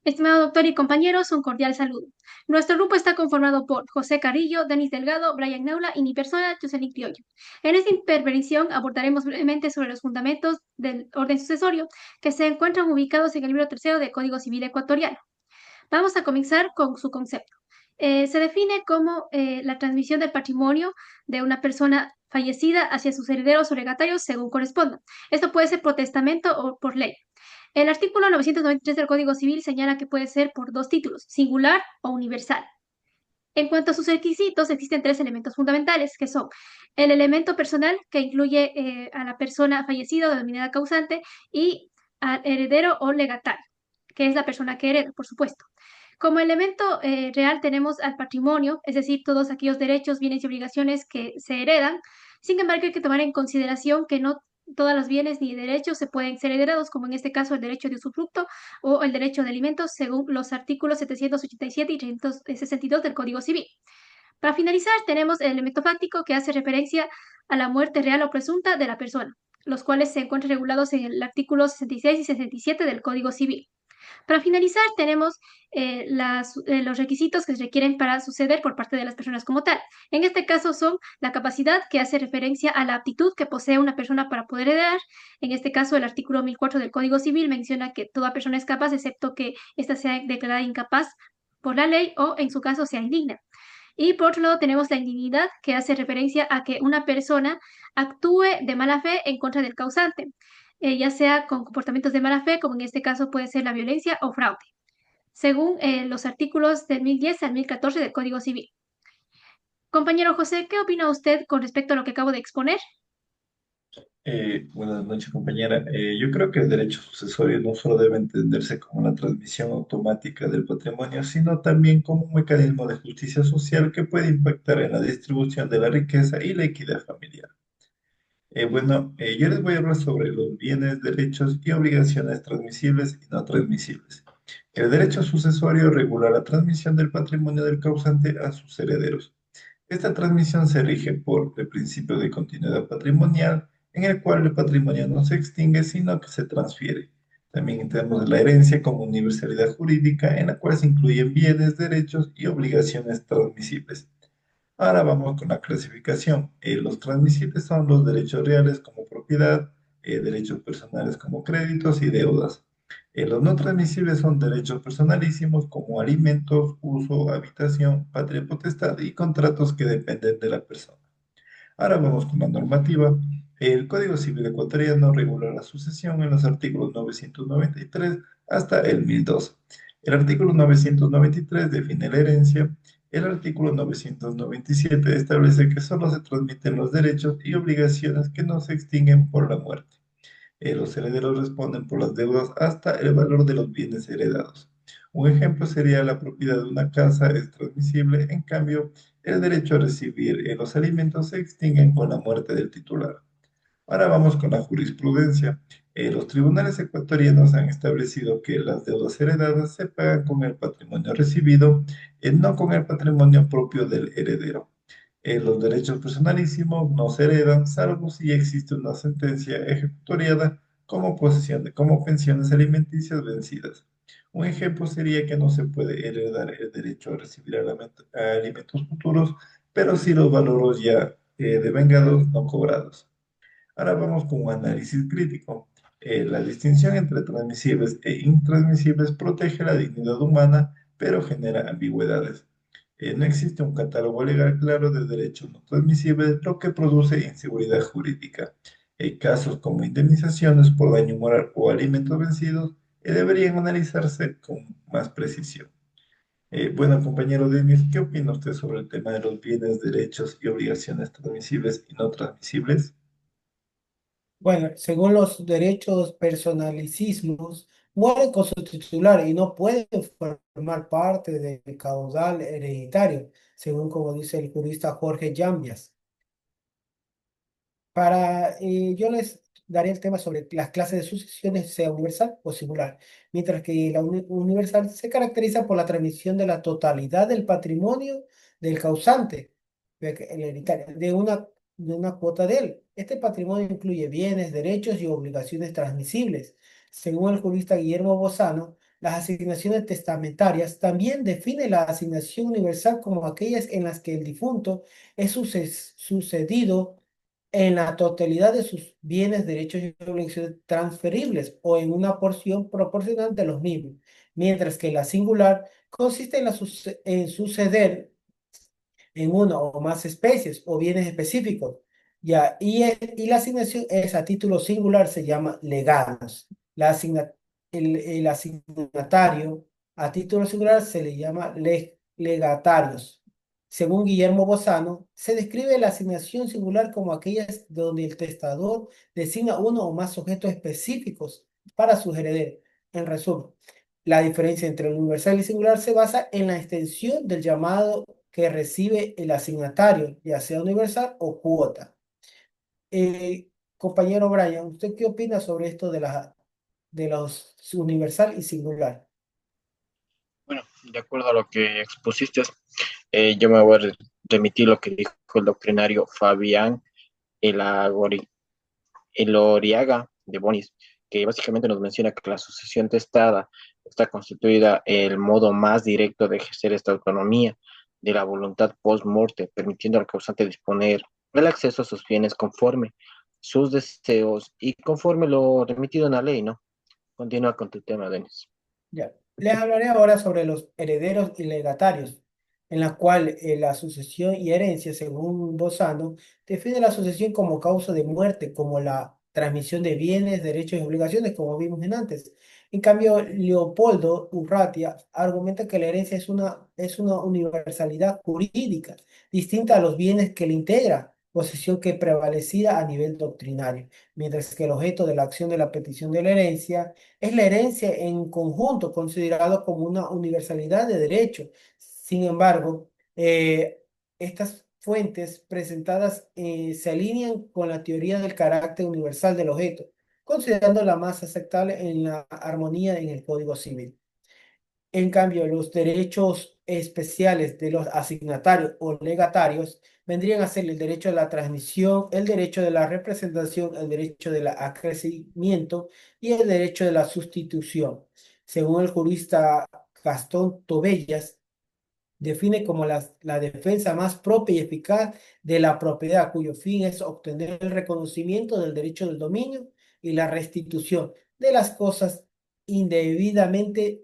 Estimado doctor y compañeros, un cordial saludo. Nuestro grupo está conformado por José Carrillo, Denis Delgado, Brian Naula y mi persona, Jocelyn Criollo. En esta intervención abordaremos brevemente sobre los fundamentos del orden sucesorio que se encuentran ubicados en el libro tercero del Código Civil ecuatoriano. Vamos a comenzar con su concepto. Se define como la transmisión del patrimonio de una persona fallecida hacia sus herederos o legatarios según corresponda. Esto puede ser por testamento o por ley. El artículo 993 del Código Civil señala que puede ser por dos títulos, singular o universal. En cuanto a sus requisitos, existen tres elementos fundamentales, que son el elemento personal, que incluye a la persona fallecida o denominada causante, y al heredero o legatario, que es la persona que hereda, por supuesto. Como elemento real tenemos al patrimonio, es decir, todos aquellos derechos, bienes y obligaciones que se heredan. Sin embargo, hay que tomar en consideración que no todos los bienes ni derechos se pueden ser heredados, como en este caso el derecho de usufructo o el derecho de alimentos, según los artículos 787 y 362 del Código Civil. Para finalizar, tenemos el elemento fáctico que hace referencia a la muerte real o presunta de la persona, los cuales se encuentran regulados en el artículo 66 y 67 del Código Civil. Para finalizar, tenemos los requisitos que se requieren para suceder por parte de las personas como tal. En este caso son la capacidad, que hace referencia a la aptitud que posee una persona para poder heredar. En este caso, el artículo 1004 del Código Civil menciona que toda persona es capaz, excepto que ésta sea declarada incapaz por la ley o, en su caso, sea indigna. Y por otro lado tenemos la indignidad, que hace referencia a que una persona actúe de mala fe en contra del causante, ya sea con comportamientos de mala fe, como en este caso puede ser la violencia o fraude, según los artículos del 1010 al 1014 del Código Civil. Compañero José, ¿qué opina usted con respecto a lo que acabo de exponer? Buenas noches, compañera. Yo creo que el derecho sucesorio no solo debe entenderse como la transmisión automática del patrimonio, sino también como un mecanismo de justicia social que puede impactar en la distribución de la riqueza y la equidad familiar. Yo les voy a hablar sobre los bienes, derechos y obligaciones transmisibles y no transmisibles. El derecho sucesorio regula la transmisión del patrimonio del causante a sus herederos. Esta transmisión se rige por el principio de continuidad patrimonial, en el cual el patrimonio no se extingue, sino que se transfiere. También tenemos la herencia como universalidad jurídica, en la cual se incluyen bienes, derechos y obligaciones transmisibles. Ahora vamos con la clasificación. Los transmisibles son los derechos reales como propiedad, derechos personales como créditos y deudas. Los no transmisibles son derechos personalísimos como alimentos, uso, habitación, patria potestad y contratos que dependen de la persona. Ahora vamos con la normativa. El Código Civil ecuatoriano regula la sucesión en los artículos 993 hasta el 1002. El artículo 993 define la herencia. El artículo 997 establece que solo se transmiten los derechos y obligaciones que no se extinguen por la muerte. Los herederos responden por las deudas hasta el valor de los bienes heredados. Un ejemplo sería la propiedad de una casa es transmisible, en cambio, el derecho a recibir los alimentos se extinguen con la muerte del titular. Ahora vamos con la jurisprudencia. Los tribunales ecuatorianos han establecido que las deudas heredadas se pagan con el patrimonio recibido, no con el patrimonio propio del heredero. Los derechos personalísimos no se heredan, salvo si existe una sentencia ejecutoriada como como pensiones alimenticias vencidas. Un ejemplo sería que no se puede heredar el derecho a recibir alimentos futuros, pero sí los valores ya devengados no cobrados. Ahora vamos con un análisis crítico. La distinción entre transmisibles e intransmisibles protege la dignidad humana, pero genera ambigüedades. No existe un catálogo legal claro de derechos no transmisibles, lo que produce inseguridad jurídica. Casos como indemnizaciones por daño moral o alimentos vencidos deberían analizarse con más precisión. Compañero Denis, ¿qué opina usted sobre el tema de los bienes, derechos y obligaciones transmisibles y no transmisibles? Bueno, según los derechos personalicismos, mueren con su titular y no pueden formar parte del caudal hereditario, según como dice el jurista Jorge Llambias. Yo les daré el tema sobre las clases de sucesiones, sea universal o singular, mientras que la universal se caracteriza por la transmisión de la totalidad del patrimonio del causante, el hereditario, de una cuota de él. Este patrimonio incluye bienes, derechos y obligaciones transmisibles. Según el jurista Guillermo Bozano, Las asignaciones testamentarias también define la asignación universal como aquellas en las que el difunto es sucedido en la totalidad de sus bienes, derechos y obligaciones transferibles o en una porción proporcional de los mismos, mientras que la singular consiste en, en suceder en una o más especies o bienes específicos. Ya, y la asignación es a título singular, se llama legados. El asignatario a título singular se le llama legatarios. Según Guillermo Bozano, se describe la asignación singular como aquellas donde el testador designa uno o más sujetos específicos para sus herederos. En resumen, la diferencia entre el universal y singular se basa en la extensión del llamado que recibe el asignatario, ya sea universal o cuota. Compañero Brian, ¿usted qué opina sobre esto de los universal y singular? Bueno, de acuerdo a lo que expusiste, yo me voy a remitir lo que dijo el doctrinario Fabián Elagori- Eloriaga de Bonis, que básicamente nos menciona que la sucesión testada está constituida el modo más directo de ejercer esta autonomía de la voluntad post-morte, permitiendo al causante disponer el acceso a sus bienes conforme sus deseos y conforme lo remitido en la ley, ¿no? Continúa con tu tema, Denis. Ya. Les hablaré ahora sobre los herederos y legatarios, en la cual la sucesión y herencia, según Bozano, define la sucesión como causa de muerte, como la transmisión de bienes, derechos y obligaciones, como vimos en antes. En cambio, Leopoldo Urratia argumenta que la herencia es una universalidad jurídica, distinta a los bienes que le integra, posición que prevalecía a nivel doctrinario, mientras que el objeto de la acción de la petición de la herencia es la herencia en conjunto, considerado como una universalidad de derecho. Sin embargo, estas fuentes presentadas se alinean con la teoría del carácter universal del objeto, considerando la más aceptable en la armonía en el Código Civil. En cambio, los derechos especiales de los asignatarios o legatarios vendrían a ser el derecho a la transmisión, el derecho de la representación, el derecho del acrecimiento y el derecho de la sustitución. Según el jurista Gastón Tobellas, define como la defensa más propia y eficaz de la propiedad, cuyo fin es obtener el reconocimiento del derecho del dominio y la restitución de las cosas indebidamente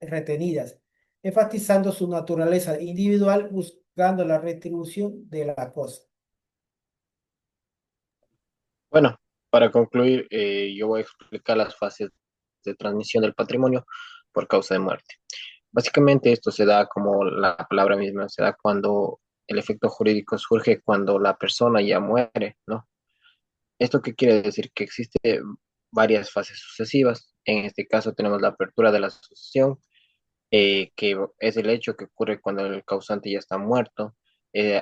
retenidas, enfatizando su naturaleza individual, buscando la retribución de la cosa. Bueno, para concluir, yo voy a explicar las fases de transmisión del patrimonio por causa de muerte. Básicamente esto se da como la palabra misma, se da cuando el efecto jurídico surge cuando la persona ya muere, ¿no? ¿Esto qué quiere decir? Que existe varias fases sucesivas. En este caso tenemos la apertura de la sucesión, que es el hecho que ocurre cuando el causante ya está muerto.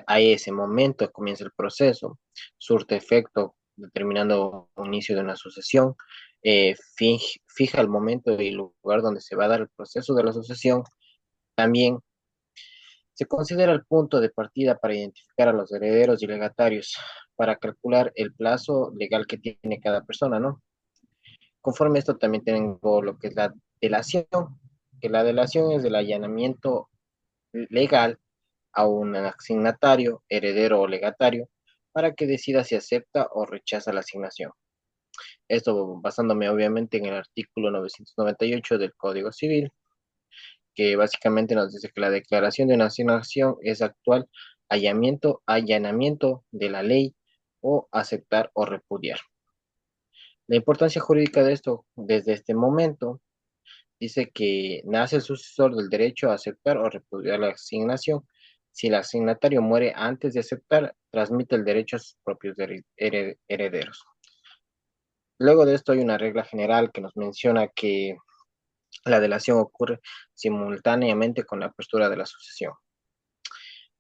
A ese momento comienza el proceso, surte efecto determinando un inicio de una sucesión, fija el momento y lugar donde se va a dar el proceso de la sucesión. También se considera el punto de partida para identificar a los herederos y legatarios, para calcular el plazo legal que tiene cada persona, ¿no? Conforme a esto también tengo lo que es la delación, que la delación es el allanamiento legal a un asignatario, heredero o legatario, para que decida si acepta o rechaza la asignación. Esto basándome obviamente en el artículo 998 del Código Civil, que básicamente nos dice que la declaración de una asignación es actual allanamiento de la ley o aceptar o repudiar. La importancia jurídica de esto desde este momento dice que nace el sucesor del derecho a aceptar o repudiar la asignación. Si el asignatario muere antes de aceptar, transmite el derecho a sus propios herederos. Luego de esto hay una regla general que nos menciona que la delación ocurre simultáneamente con la apertura de la sucesión.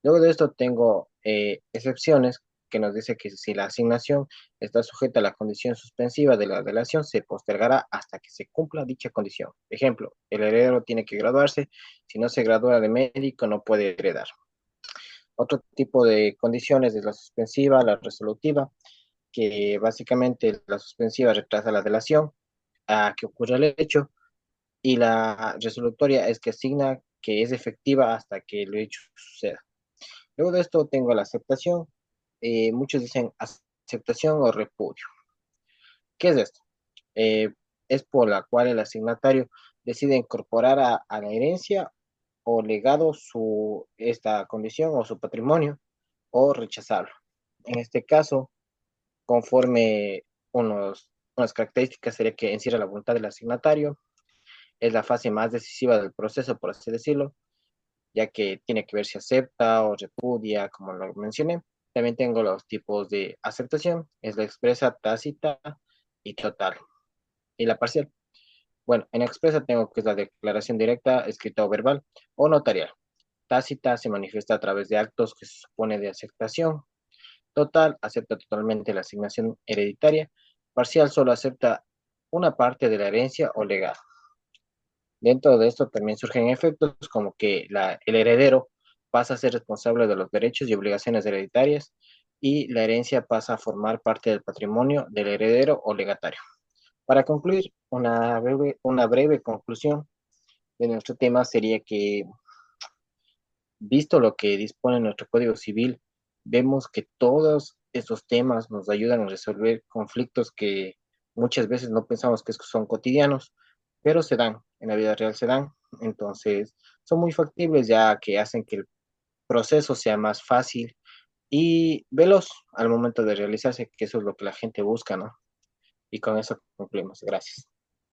Luego de esto tengo excepciones que nos dice que si la asignación está sujeta a la condición suspensiva de la delación, se postergará hasta que se cumpla dicha condición. Ejemplo, el heredero tiene que graduarse, si no se gradúa de médico no puede heredar. Otro tipo de condiciones es la suspensiva, la resolutiva, que básicamente la suspensiva retrasa la delación a que ocurra el hecho y la resolutoria es que asigna que es efectiva hasta que el hecho suceda. Luego de esto tengo la aceptación. Muchos dicen aceptación o repudio. ¿Qué es esto? Eh, es por la cual el asignatario decide incorporar a la herencia o legado esta condición o su patrimonio o rechazarlo. En este caso, conforme unas características sería que encierra la voluntad del asignatario, es la fase más decisiva del proceso, por así decirlo, ya que tiene que ver si acepta o repudia, como lo mencioné. También tengo los tipos de aceptación, es la expresa, tácita y total. Y la parcial. Bueno, en expresa tengo que es la declaración directa, escrita o verbal, o notarial. Tácita se manifiesta a través de actos que se supone de aceptación. Total acepta totalmente la asignación hereditaria. Parcial solo acepta una parte de la herencia o legado. Dentro de esto también surgen efectos como que el heredero pasa a ser responsable de los derechos y obligaciones hereditarias y la herencia pasa a formar parte del patrimonio del heredero o legatario. Para concluir, una breve conclusión de nuestro tema sería que, visto lo que dispone nuestro Código Civil, vemos que todos estos temas nos ayudan a resolver conflictos que muchas veces no pensamos que son cotidianos, pero se dan, en la vida real se dan. Entonces, son muy factibles ya que hacen que el proceso sea más fácil y veloz al momento de realizarse, que eso es lo que la gente busca, ¿no? Y con eso concluimos. Gracias.